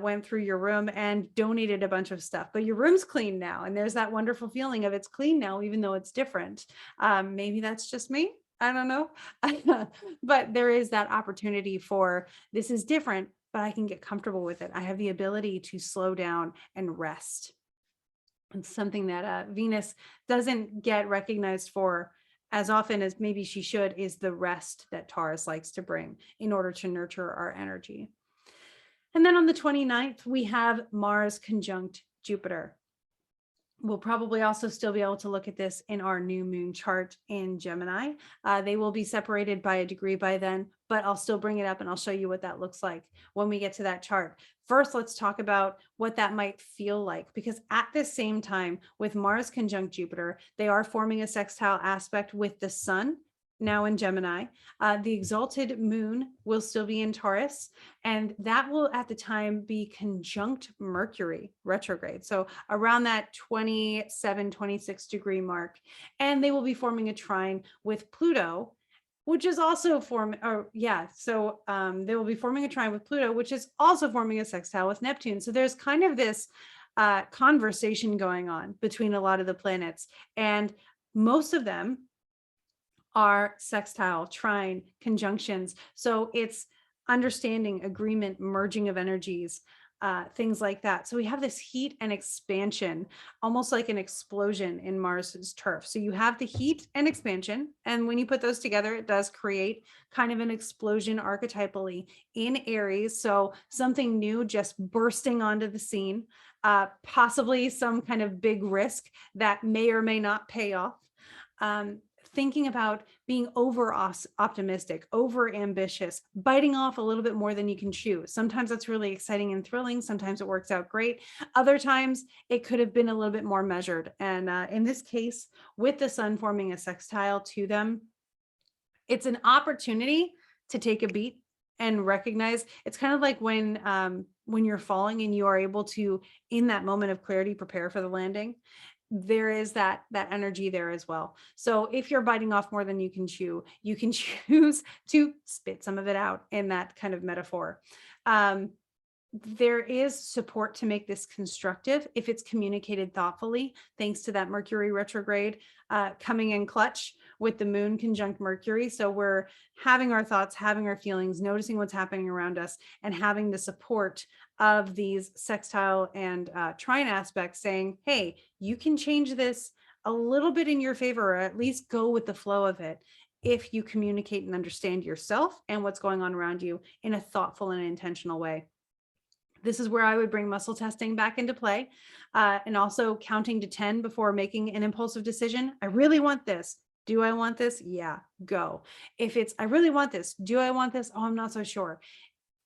went through your room and donated a bunch of stuff, but your room's clean now, and there's that wonderful feeling of it's clean now, even though it's different. Maybe that's just me. I don't know. But there is that opportunity for, this is different, but I can get comfortable with it. I have the ability to slow down and rest. It's something that Venus doesn't get recognized for as often as maybe she should, is the rest that Taurus likes to bring in order to nurture our energy. And then on the 29th, we have Mars conjunct Jupiter. We'll probably also still be able to look at this in our new moon chart in Gemini. They will be separated by a degree by then, but I'll still bring it up and I'll show you what that looks like when we get to that chart. First, let's talk about what that might feel like, because at the same time with Mars conjunct Jupiter, they are forming a sextile aspect with the sun, now in Gemini. The exalted moon will still be in Taurus, and that will at the time be conjunct Mercury retrograde. So around that 27, 26 degree mark. And they will be forming a trine with Pluto which is also they will be forming a trine with Pluto, which is also forming a sextile with Neptune. So there's kind of this conversation going on between a lot of the planets, and most of them are sextile, trine, conjunctions. So it's understanding, agreement, merging of energies, things like that. So we have this heat and expansion, almost like an explosion in Mars's turf. So you have the heat and expansion, and when you put those together, it does create kind of an explosion archetypally in Aries. So something new just bursting onto the scene, possibly some kind of big risk that may or may not pay off. Thinking about being over optimistic, over ambitious, biting off a little bit more than you can chew. Sometimes that's really exciting and thrilling. Sometimes it works out great. Other times it could have been a little bit more measured. And in this case, with the sun forming a sextile to them, it's an opportunity to take a beat and recognize. It's kind of like when you're falling and you are able to, in that moment of clarity, prepare for the landing. There is that energy there as well. So if you're biting off more than you can chew, you can choose to spit some of it out in that kind of metaphor. There is support to make this constructive if it's communicated thoughtfully, thanks to that Mercury retrograde coming in clutch with the moon conjunct Mercury. So we're having our thoughts, having our feelings, noticing what's happening around us, and having the support of these sextile and trine aspects saying, hey, you can change this a little bit in your favor, or at least go with the flow of it, if you communicate and understand yourself and what's going on around you in a thoughtful and intentional way. This is where I would bring muscle testing back into play, and also counting to 10 before making an impulsive decision. I really want this. Do I want this? Yeah, go. If it's, I really want this. Do I want this? Oh, I'm not so sure.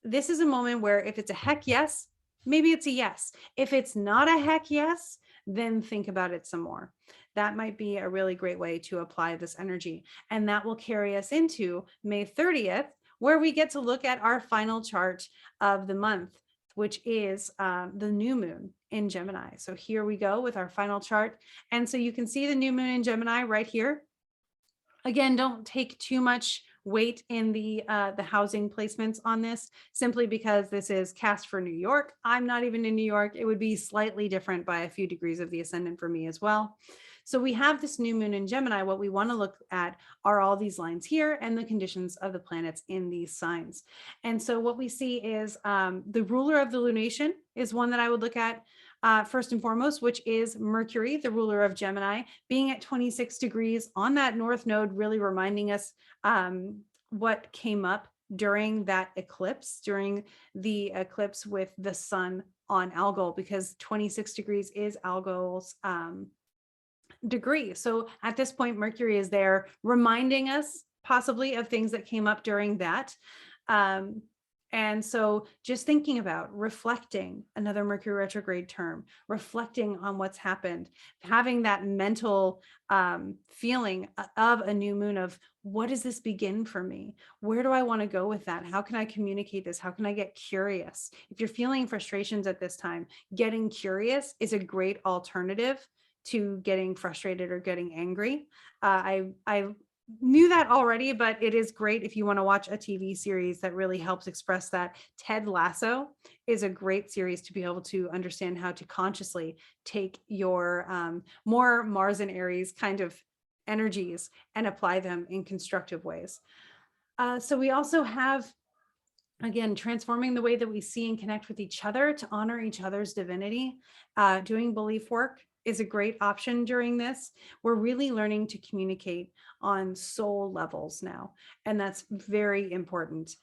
This is a moment where if it's a heck yes, maybe it's a yes. If it's not a heck yes, then think about it some more. That might be a really great way to apply this energy. And that will carry us into May 30th, where we get to look at our final chart of the month, which is the new moon in Gemini. So here we go with our final chart. And so you can see the new moon in Gemini right here. Again, don't take too much weight in the housing placements on this, simply because this is cast for New York. I'm not even in New York. It would be slightly different by a few degrees of the ascendant for me as well. So we have this new moon in Gemini. What we want to look at are all these lines here and the conditions of the planets in these signs. And so what we see is the ruler of the lunation is one that I would look at first and foremost, which is Mercury, the ruler of Gemini, being at 26 degrees on that north node, really reminding us what came up during that eclipse, during the eclipse with the sun on Algol, because 26 degrees is Algol's degree. So at this point, Mercury is there reminding us possibly of things that came up during that. And so just thinking about reflecting, another Mercury retrograde term, reflecting on what's happened, having that mental feeling of a new moon of, what does this begin for me? Where do I want to go with that? How can I communicate this? How can I get curious? If you're feeling frustrations at this time, getting curious is a great alternative to getting frustrated or getting angry. I knew that already, but it is great if you want to watch a TV series that really helps express that. Ted Lasso is a great series to be able to understand how to consciously take your more Mars and Aries kind of energies and apply them in constructive ways. So we also have, again, transforming the way that we see and connect with each other to honor each other's divinity. Doing belief work is a great option during this. We're really learning to communicate on soul levels now, and that's very important.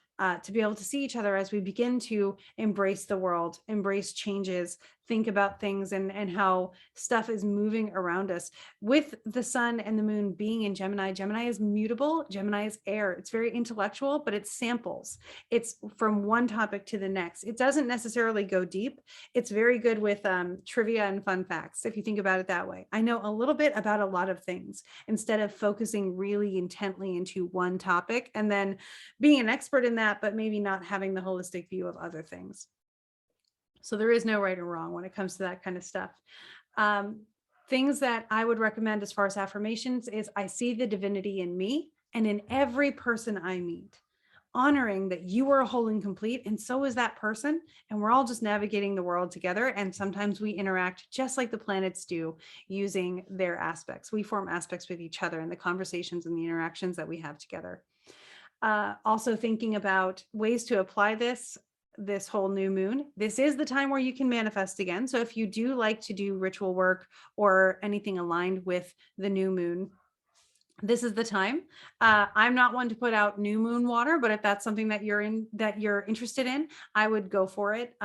To be able to see each other as we begin to embrace the world, embrace changes, think about things and how stuff is moving around us. With the sun and the moon being in Gemini, Gemini is mutable, Gemini is air. It's very intellectual, but it's samples. It's from one topic to the next. It doesn't necessarily go deep. It's very good with trivia and fun facts, if you think about it that way. I know a little bit about a lot of things instead of focusing really intently into one topic and then being an expert in that, but maybe not having the holistic view of other things. So there is no right or wrong when it comes to that kind of stuff. Things that I would recommend as far as affirmations is, I see the divinity in me and in every person I meet, honoring that you are whole and complete, and so is that person. And we're all just navigating the world together. And sometimes we interact just like the planets do, using their aspects. We form aspects with each other in the conversations and the interactions that we have together. Also thinking about ways to apply this whole new moon. This is the time where you can manifest again. So if you do like to do ritual work or anything aligned with the new moon, this is the time. I'm not one to put out new moon water, but if that's something that you're interested in, I would go for it.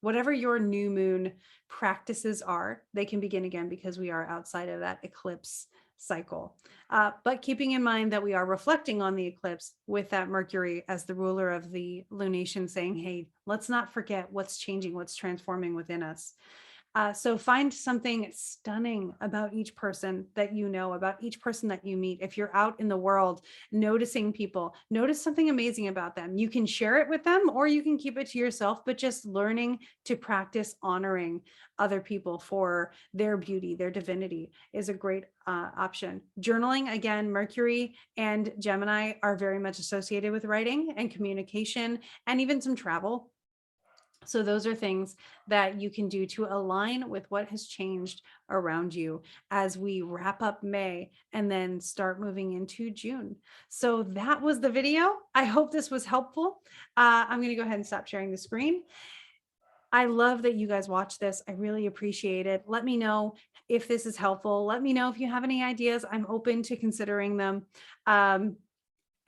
Whatever your new moon practices are, they can begin again because we are outside of that eclipse cycle. But keeping in mind that we are reflecting on the eclipse with that Mercury as the ruler of the lunation saying, hey, let's not forget what's changing, what's transforming within us. So find something stunning about each person that you know, about each person that you meet. If you're out in the world noticing people, notice something amazing about them. You can share it with them or you can keep it to yourself, but just learning to practice honoring other people for their beauty, their divinity is a great option. Journaling, again, Mercury and Gemini are very much associated with writing and communication and even some travel. So those are things that you can do to align with what has changed around you as we wrap up May and then start moving into June. So that was the video. I hope this was helpful. I'm going to go ahead and stop sharing the screen. I love that you guys watch this. I really appreciate it. Let me know if this is helpful. Let me know if you have any ideas. I'm open to considering them. And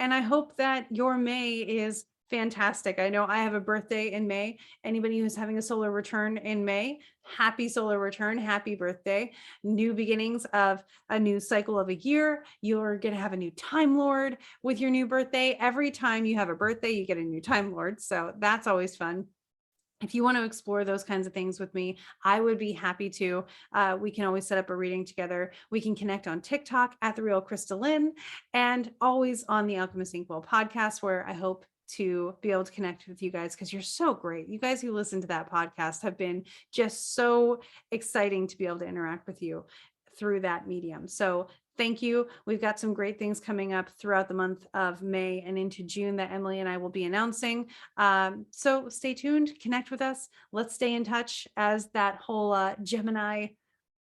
I hope that your May is fantastic. I know I have a birthday in May. Anybody who's having a solar return in May, happy solar return, happy birthday. New beginnings of a new cycle of a year. You're going to have a new Time Lord with your new birthday. Every time you have a birthday, you get a new Time Lord. So that's always fun. If you want to explore those kinds of things with me, I would be happy to. We can always set up a reading together. We can connect on TikTok at The Real Crystalline and always on the Alchemist Inkwell podcast, where I hope to be able to connect with you guys because you're so great. You guys who listen to that podcast have been just so exciting to be able to interact with you through that medium. So thank you. We've got some great things coming up throughout the month of May and into June that Emily and I will be announcing. So stay tuned, connect with us. Let's stay in touch as that whole Gemini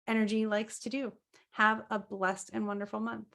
energy likes to do. Have a blessed and wonderful month.